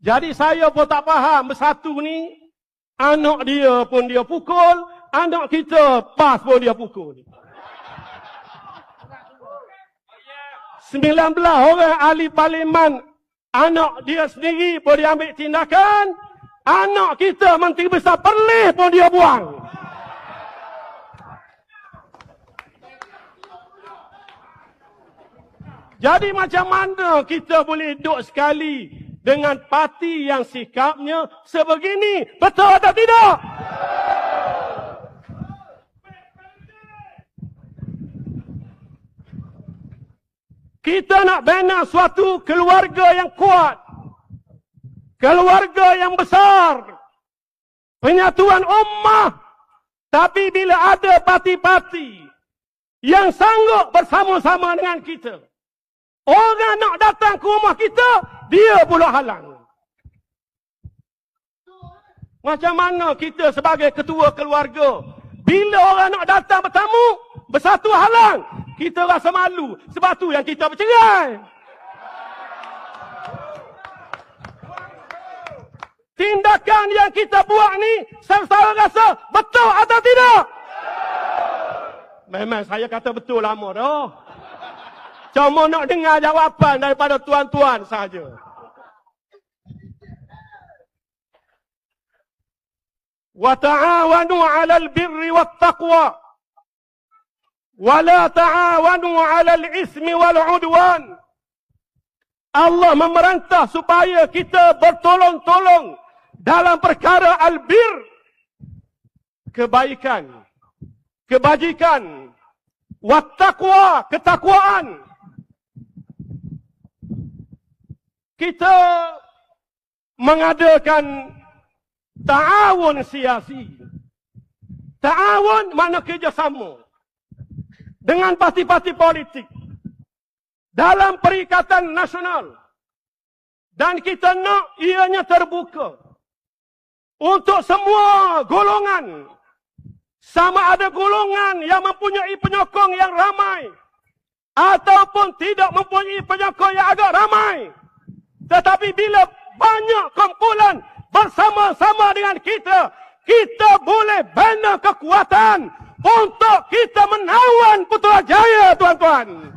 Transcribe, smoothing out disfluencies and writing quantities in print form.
Jadi saya pun tak faham bersatu ni, anak dia pun dia pukul, anak kita PAS pun dia pukul. 19 orang ahli parlimen, anak dia sendiri pun dia ambil tindakan, anak kita Menteri Besar Perlis pun dia buang. Jadi macam mana kita boleh duduk sekali dengan parti yang sikapnya sebegini? Betul atau tidak? Kita nak bina suatu keluarga yang kuat, keluarga yang besar, penyatuan ummah. Tapi bila ada parti-parti yang sanggup bersama-sama dengan kita, orang nak datang ke rumah kita, dia pula halang. Macam mana kita sebagai ketua keluarga, bila orang nak datang bertamu, bersatu halang, kita rasa malu. Sebab tu yang kita bercerai. Tindakan yang kita buat ni, saya rasa betul atau tidak? Memang saya kata betul lama dah. Cuma nak dengar jawapan daripada tuan-tuan saja. Wa ta'awanu 'alal birri wat taqwa wa la ta'awanu 'alal ismi wal 'udwan. Allah memerintah supaya kita bertolong-tolong dalam perkara albir, kebaikan, kebajikan, wat taqwa, ketakwaan. Kita mengadakan ta'awun siasi. Ta'awun makna kerjasama dengan parti-parti politik dalam perikatan nasional. Dan kita nak ianya terbuka untuk semua golongan. Sama ada golongan yang mempunyai penyokong yang ramai ataupun tidak mempunyai penyokong yang agak ramai. Tetapi bila banyak kumpulan bersama-sama dengan kita, kita boleh bina kekuatan untuk kita menawan Putrajaya, tuan-tuan.